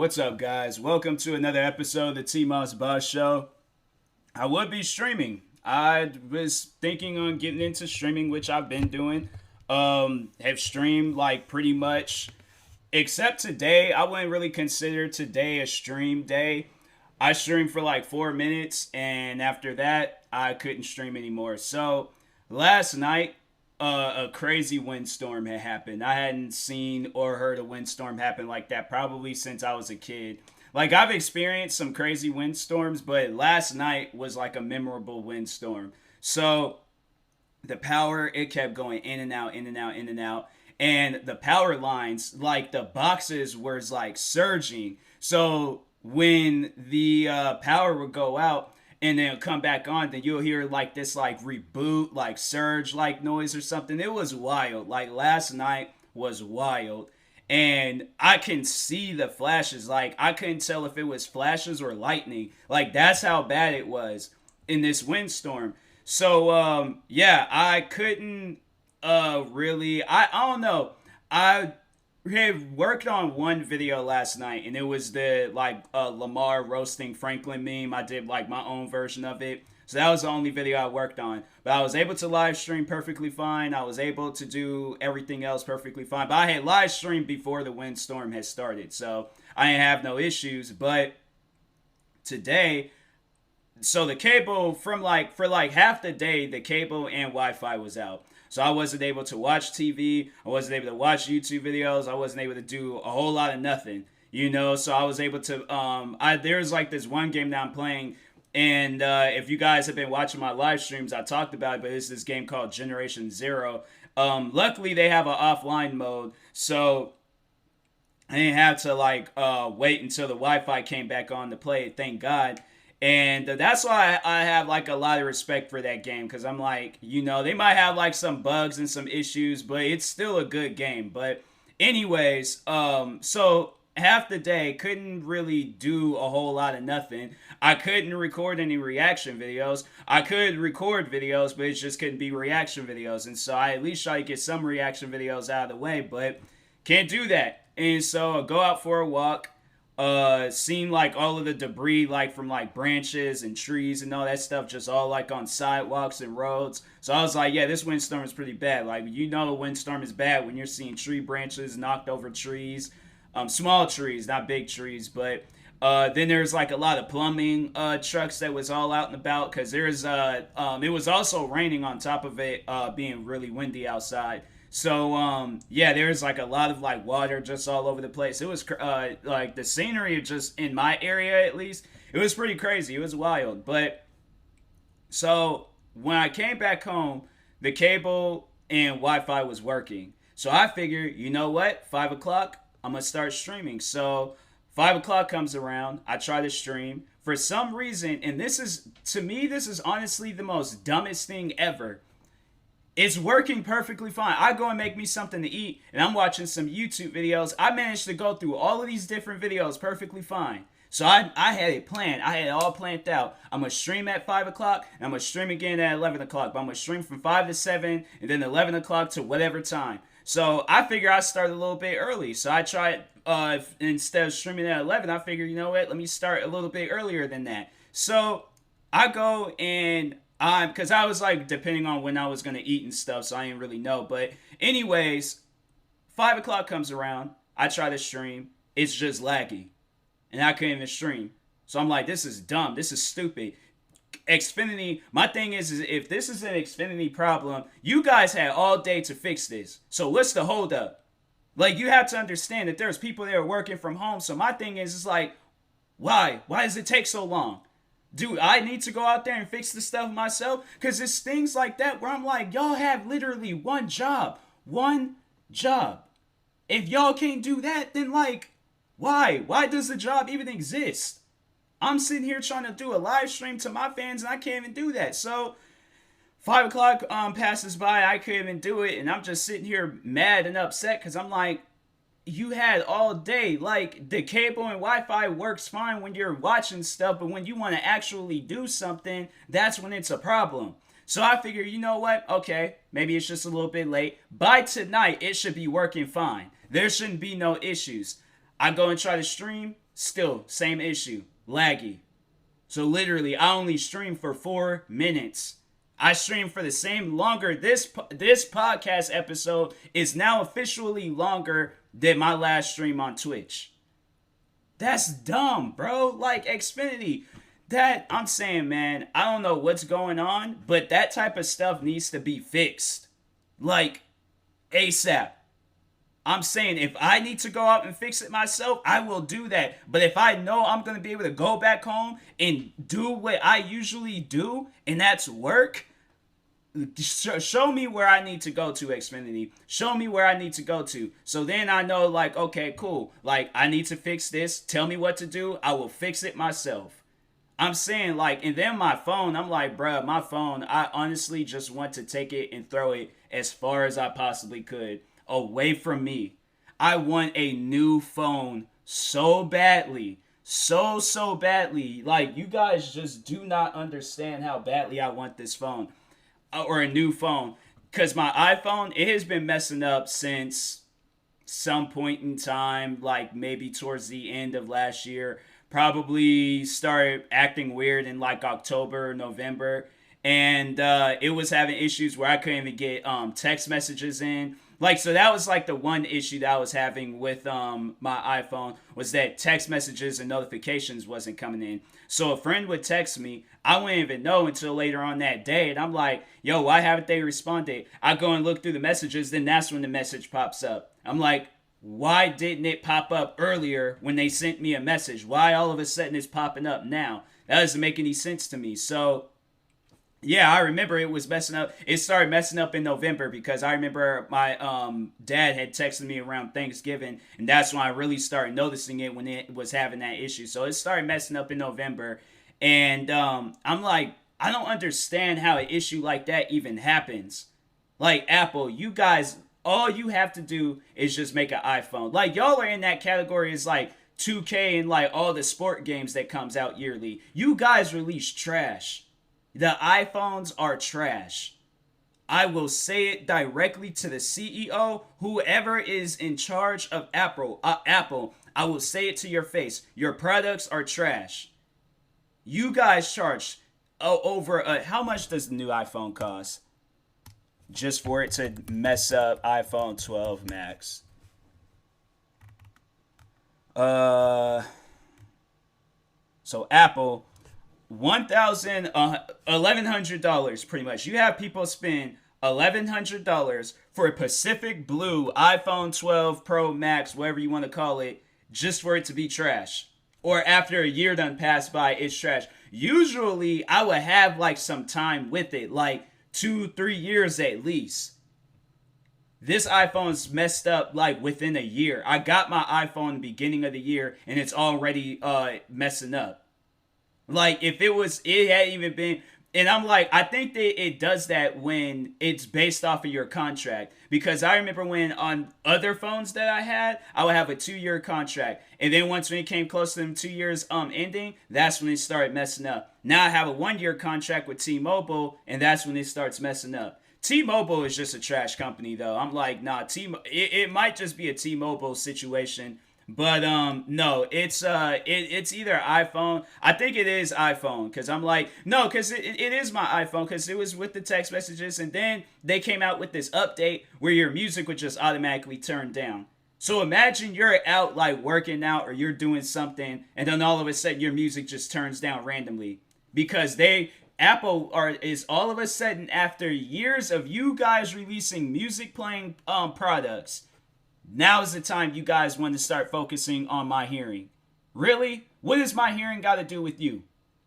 What's up, guys? Welcome to another episode of the TMossBoss Show. I would be streaming. I was thinking on getting into streaming, which I've been doing. Have streamed like pretty much, except today. I wouldn't really consider today a stream day. I streamed for like 4 minutes, and after that, I couldn't stream anymore. So last night, a crazy windstorm had happened. I hadn't seen or heard a windstorm happen like that probably since I was a kid. Like, I've experienced some crazy windstorms, but last night was like a memorable windstorm. So the power, it kept going in and out, in and out, in and out. And the power lines, like the boxes was like surging. So when the power would go out and then come back on, then you'll hear like this like reboot, like surge like noise or something. It was wild. Like last night was wild. And I can see the flashes. Like I couldn't tell if it was flashes or lightning. Like that's how bad it was in this windstorm. So yeah, I couldn't really I don't know. I had worked on one video last night, and it was the like Lamar roasting Franklin meme. I did like my own version of it. So that was the only video I worked on. But I was able to live stream perfectly fine. I was able to do everything else perfectly fine. But I had live streamed before the windstorm had started. So I didn't have no issues. But today, so the cable from like for like half the day, the cable and Wi-Fi was out. So I wasn't able to watch TV. I wasn't able to watch YouTube videos. I wasn't able to do a whole lot of nothing, you know. So I was able to. There's like this one game that I'm playing, and if you guys have been watching my live streams, I talked about it. But it's this game called Generation Zero. Luckily, they have an offline mode, so I didn't have to like wait until the Wi-Fi came back on to play it. Thank God. And that's why I have like a lot of respect for that game, because I'm like, you know, they might have like some bugs and some issues, but it's still a good game. But anyways, so half the day couldn't really do a whole lot of nothing. I couldn't record any reaction videos. I could record videos, but it just couldn't be reaction videos. And so I at least try to get some reaction videos out of the way, but can't do that. And so I go out for a walk. Seen like all of the debris like from like branches and trees and all that stuff just all like on sidewalks and roads. So I was like, yeah, this windstorm is pretty bad. Like, you know, a windstorm is bad when you're seeing tree branches knocked over trees, small trees, not big trees. But then there's like a lot of plumbing trucks that was all out and about, because there's it was also raining on top of it being really windy outside. So yeah, there's like a lot of like water just all over the place. It was like the scenery just in my area, at least, it was pretty crazy. It was wild. But so when I came back home, the cable and Wi-Fi was working. So I figured, you know what, 5 o'clock, I'm gonna start streaming. So 5 o'clock comes around, I try to stream. For some reason, and this is, to me, this is honestly the most dumbest thing ever. It's working perfectly fine. I go and make me something to eat, and I'm watching some YouTube videos. I managed to go through all of these different videos perfectly fine. So I had it planned. I had it all planned out. I'm going to stream at 5 o'clock, and I'm going to stream again at 11 o'clock. But I'm going to stream from 5 to 7, and then 11 o'clock to whatever time. So I figure I start a little bit early. So I tried, instead of streaming at 11, I figure, you know what, let me start a little bit earlier than that. So I go and because I was like, depending on when I was going to eat and stuff, so I didn't really know. But anyways, 5 o'clock comes around. I try to stream. It's just laggy. And I couldn't even stream. So I'm like, this is dumb. This is stupid. Xfinity, my thing is if this is an Xfinity problem, you guys had all day to fix this. So what's the holdup? Like, you have to understand that there's people that are working from home. So my thing is, it's like, why? Why does it take so long? Do I need to go out there and fix the stuff myself? Because it's things like that where I'm like, y'all have literally one job. One job. If y'all can't do that, then like, why? Why does the job even exist? I'm sitting here trying to do a live stream to my fans, and I can't even do that. So 5 o'clock passes by, I couldn't even do it, and I'm just sitting here mad and upset because I'm like, you had all day. Like, the cable and Wi-Fi works fine when you're watching stuff, but when you want to actually do something, that's when it's a problem. So I figure, you know what? Okay, maybe it's just a little bit late. By tonight, it should be working fine. There shouldn't be no issues. I go and try to stream. Still, same issue. Laggy. So literally, I only stream for 4 minutes. I stream for the same longer. This podcast episode is now officially longer than my last stream on Twitch. That's dumb, bro. Like Xfinity, that I'm saying, man, I don't know what's going on, but that type of stuff needs to be fixed. Like ASAP. I'm saying if I need to go out and fix it myself, I will do that. But if I know I'm going to be able to go back home and do what I usually do, and that's work, show me where I need to go to, Xfinity. Show me where I need to go to. So then I know, like, okay, cool. Like, I need to fix this. Tell me what to do. I will fix it myself. I'm saying, like, and then my phone, I'm like, bruh, my phone, I honestly just want to take it and throw it as far as I possibly could away from me. I want a new phone so badly. So badly. Like, you guys just do not understand how badly I want this phone. Or a new phone. Because my iPhone, it has been messing up since some point in time, like maybe towards the end of last year. Probably started acting weird in like October, November. And it was having issues where I couldn't even get text messages in. Like, so that was like the one issue that I was having with my iPhone, was that text messages and notifications wasn't coming in. So a friend would text me. I wouldn't even know until later on that day. And I'm like, yo, why haven't they responded? I go and look through the messages. Then that's when the message pops up. I'm like, why didn't it pop up earlier when they sent me a message? Why all of a sudden it's popping up now? That doesn't make any sense to me. So yeah, I remember it was messing up. It started messing up in November because I remember my dad had texted me around Thanksgiving, and that's when I really started noticing it, when it was having that issue. So it started messing up in November, and I'm like, I don't understand how an issue like that even happens. Like, Apple, you guys, all you have to do is just make an iPhone. Like, y'all are in that category as like 2K and like all the sport games that comes out yearly. You guys release trash. The iPhones are trash. I will say it directly to the CEO, whoever is in charge of Apple. I will say it to your face. Your products are trash. You guys charge over how much does the new iPhone cost? Just for it to mess up iPhone 12 Max. So Apple, $1,100 pretty much. You have people spend $1,100 for a Pacific Blue iPhone 12 Pro Max, whatever you want to call it, just for it to be trash. Or after a year done passed by, it's trash. Usually, I would have like some time with it, like 2-3 years at least. This iPhone's messed up like within a year. I got my iPhone in the beginning of the year, and it's already messing up. Like, if it had even been, and I'm like, I think that it does that when it's based off of your contract. Because I remember when on other phones that I had, I would have a 2-year contract. And then once when it came close to them 2 years ending, that's when it started messing up. Now I have a 1-year contract with T-Mobile, and that's when it starts messing up. T-Mobile is just a trash company, though. I'm like, nah, it might just be a T-Mobile situation. But no, it's either iPhone. I think it is iPhone, because I'm like, no, because it is my iPhone, because it was with the text messages, and then they came out with this update where your music would just automatically turn down. So imagine you're out like working out or you're doing something, and then all of a sudden your music just turns down randomly, because Apple is all of a sudden, after years of you guys releasing music playing products, now is the time you guys want to start focusing on my hearing. Really? What does my hearing got to do with you?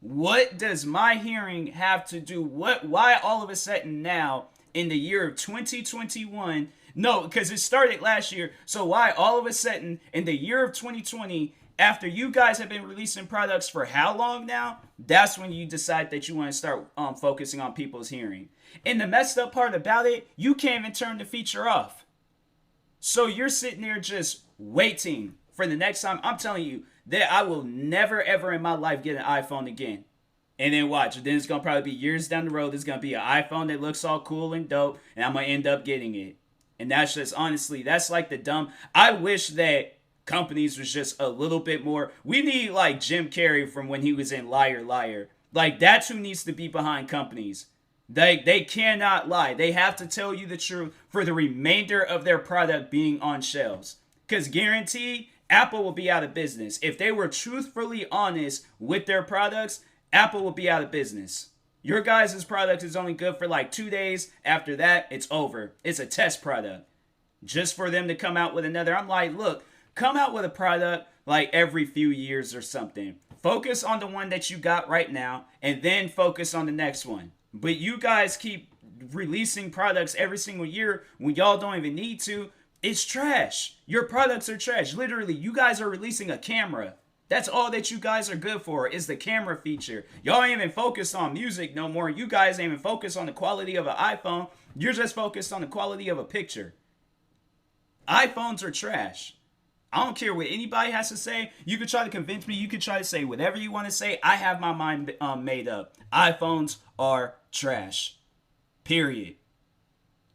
What does my hearing have to do? Why all of a sudden now in the year of 2021? No, because it started last year. So why all of a sudden in the year of 2020, after you guys have been releasing products for how long now? That's when you decide that you want to start focusing on people's hearing. And the messed up part about it, you can't even turn the feature off. So you're sitting there just waiting for the next time. I'm telling you that I will never, ever in my life get an iPhone again. And then watch. Then it's going to probably be years down the road. There's going to be an iPhone that looks all cool and dope. And I'm going to end up getting it. And that's just, honestly, that's like the dumb. I wish that companies was just a little bit more. We need like Jim Carrey from when he was in Liar Liar. Like that's who needs to be behind companies. They cannot lie. They have to tell you the truth for the remainder of their product being on shelves. Because guaranteed, Apple will be out of business. If they were truthfully honest with their products, Apple will be out of business. Your guys' product is only good for like 2 days. After that, it's over. It's a test product. Just for them to come out with another. I'm like, look, come out with a product like every few years or something. Focus on the one that you got right now and then focus on the next one. But you guys keep releasing products every single year when y'all don't even need to. It's trash. Your products are trash. Literally, you guys are releasing a camera. That's all that you guys are good for is the camera feature. Y'all ain't even focused on music no more. You guys ain't even focused on the quality of an iPhone. You're just focused on the quality of a picture. iPhones are trash. I don't care what anybody has to say. You can try to convince me. You can try to say whatever you want to say. I have my mind made up. iPhones are trash. Period.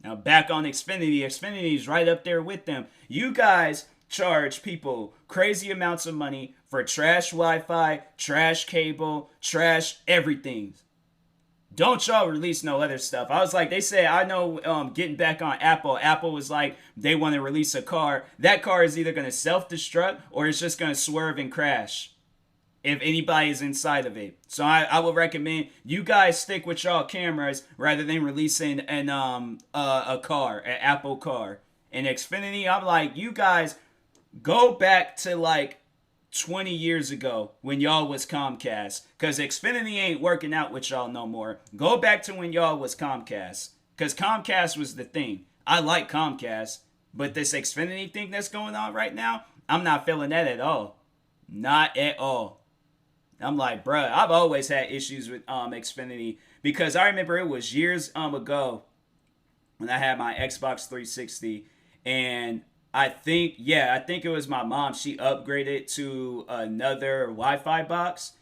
Now back on Xfinity. Xfinity is right up there with them. You guys charge people crazy amounts of money for trash Wi-Fi, trash cable, trash everything. Don't y'all release no other stuff. I was like, they said, I know, getting back on Apple, Apple was like, they want to release a car. That car is either going to self-destruct or it's just going to swerve and crash if anybody is inside of it. So I would recommend you guys stick with y'all cameras rather than releasing a car, an Apple car. And Xfinity, I'm like, you guys go back to like 20 years ago when y'all was Comcast, because Xfinity ain't working out with y'all no more. Go back to when y'all was Comcast, because Comcast was the thing. I like Comcast, but this Xfinity thing that's going on right now, I'm not feeling that at all. Not at all. I'm like, bruh, I've always had issues with Xfinity, because I remember it was years ago when I had my Xbox 360, and I think it was my mom. She upgraded to another Wi-Fi box.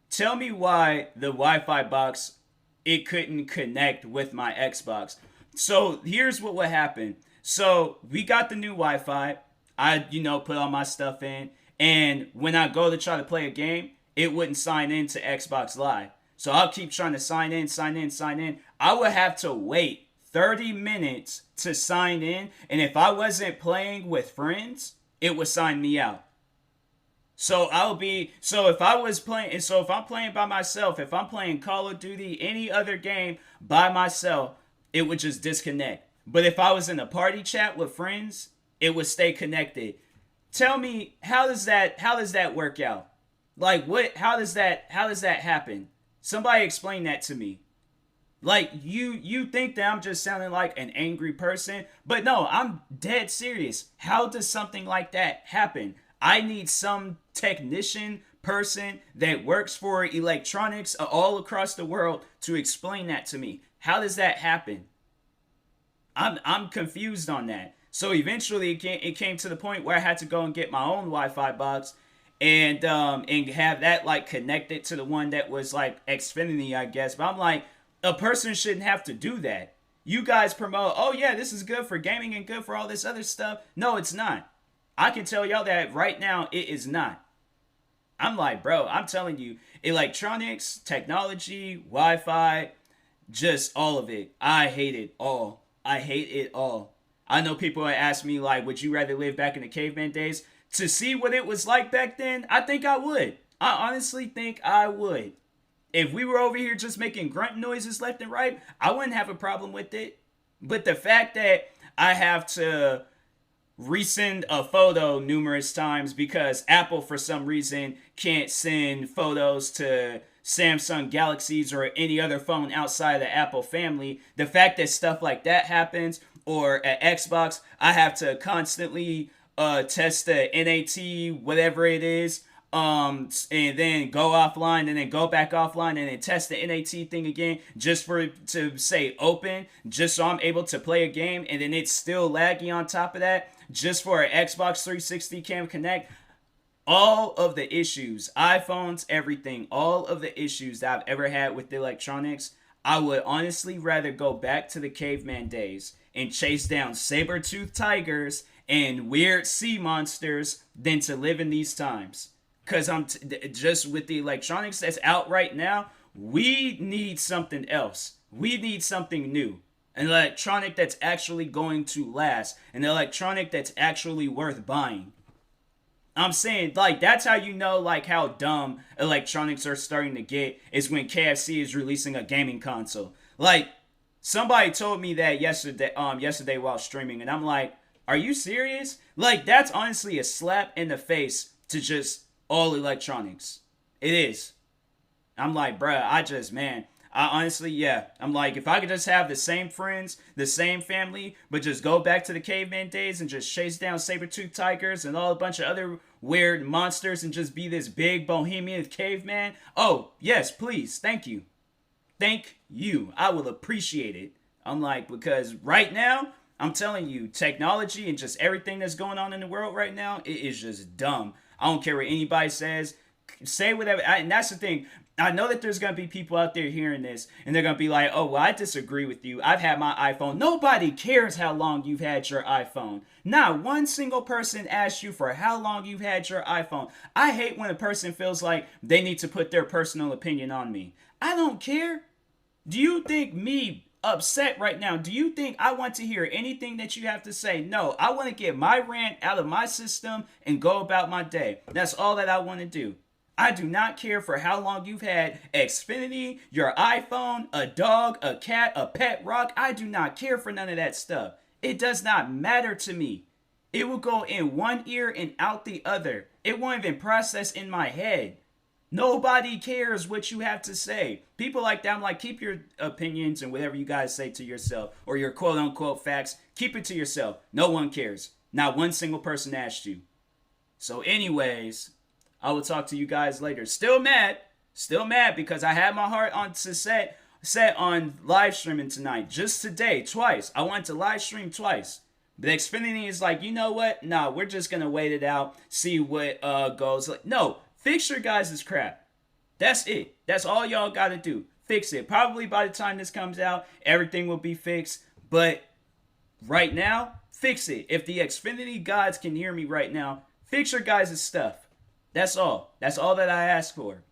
Tell me why the Wi-Fi box, it couldn't connect with my Xbox. So here's what would happen. So we got the new Wi-Fi. I, put all my stuff in. And when I go to try to play a game, it wouldn't sign in to Xbox Live. So I'll keep trying to sign in. I would have to wait 30 minutes to sign in, and if I wasn't playing with friends, it would sign me out. So if I'm playing by myself, if I'm playing Call of Duty, any other game by myself, it would just disconnect. But if I was in a party chat with friends, it would stay connected. Tell me, how does that work out? Like how does that happen? Somebody explain that to me. Like, you think that I'm just sounding like an angry person, but no, I'm dead serious. How does something like that happen? I need some technician person that works for electronics all across the world to explain that to me. How does that happen? I'm confused on that. So eventually it came to the point where I had to go and get my own Wi-Fi box and have that like connected to the one that was like Xfinity, I guess. But I'm like, a person shouldn't have to do that. You guys promote, oh yeah, this is good for gaming and good for all this other stuff. No, it's not. I can tell y'all that right now, it is not. I'm like, bro, I'm telling you, electronics, technology, Wi-Fi, just all of it. I hate it all. I hate it all. I know people ask me, like, would you rather live back in the caveman days? To see what it was like back then, I think I would. I honestly think I would. If we were over here just making grunt noises left and right, I wouldn't have a problem with it. But the fact that I have to resend a photo numerous times because Apple, for some reason, can't send photos to Samsung Galaxies or any other phone outside of the Apple family, the fact that stuff like that happens, or at Xbox, I have to constantly test the NAT, whatever it is, and then go offline and then go back offline and then test the NAT thing again just for it to say open, just so I'm able to play a game, and then it's still laggy on top of that just for an Xbox 360 can connect. All of the issues, iPhones, everything, all of the issues that I've ever had with the electronics, I would honestly rather go back to the caveman days and chase down saber-toothed tigers and weird sea monsters than to live in these times. Because just with the electronics that's out right now, we need something else. We need something new. An electronic that's actually going to last. An electronic that's actually worth buying. I'm saying, like, that's how you know, like, how dumb electronics are starting to get is when KFC is releasing a gaming console. Like, somebody told me that yesterday while streaming, and I'm like, are you serious? Like, that's honestly a slap in the face to just all electronics. It is. I'm like, bruh, I honestly, yeah. I'm like, if I could just have the same friends, the same family, but just go back to the caveman days and just chase down saber-toothed tigers and all a bunch of other weird monsters and just be this big bohemian caveman. Oh, yes, please. Thank you. Thank you. I will appreciate it. I'm like, because right now, I'm telling you, technology and just everything that's going on in the world right now, it is just dumb. I don't care what anybody says. Say whatever. And that's the thing. I know that there's going to be people out there hearing this, and they're going to be like, oh, well, I disagree with you. I've had my iPhone. Nobody cares how long you've had your iPhone. Not one single person asked you for how long you've had your iPhone. I hate when a person feels like they need to put their personal opinion on me. I don't care. Do you think me upset right now? Do you think I want to hear anything that you have to say? No, I want to get my rant out of my system and go about my day. That's all that I want to do. I do not care for how long you've had Xfinity, your iPhone, a dog, a cat, a pet rock. I do not care for none of that stuff. It does not matter to me. It will go in one ear and out the other. It won't even process in my head. Nobody cares what you have to say. People like that, I'm like, keep your opinions and whatever you guys say to yourself, or your quote unquote facts, keep it to yourself. No one cares. Not one single person asked you. So anyways, I will talk to you guys later. Still mad because I had my heart on to set on live streaming tonight. Just today, twice. I wanted to live stream twice. But Xfinity is like, you know what? No, we're just gonna wait it out, see what goes. No, fix your guys' crap. That's it. That's all y'all gotta do. Fix it. Probably by the time this comes out, everything will be fixed. But right now, fix it. If the Xfinity gods can hear me right now, fix your guys' stuff. That's all. That's all that I ask for.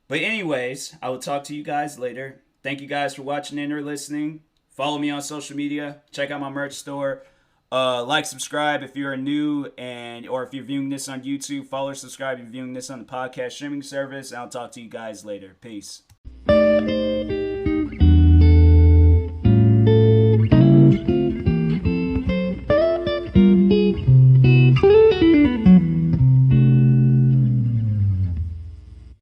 But anyways, I will talk to you guys later. Thank you guys for watching and or listening. Follow me on social media. Check out my merch store. Like, subscribe if you're new, or if you're viewing this on YouTube. Follow or subscribe if you're viewing this on the podcast streaming service. And I'll talk to you guys later. Peace.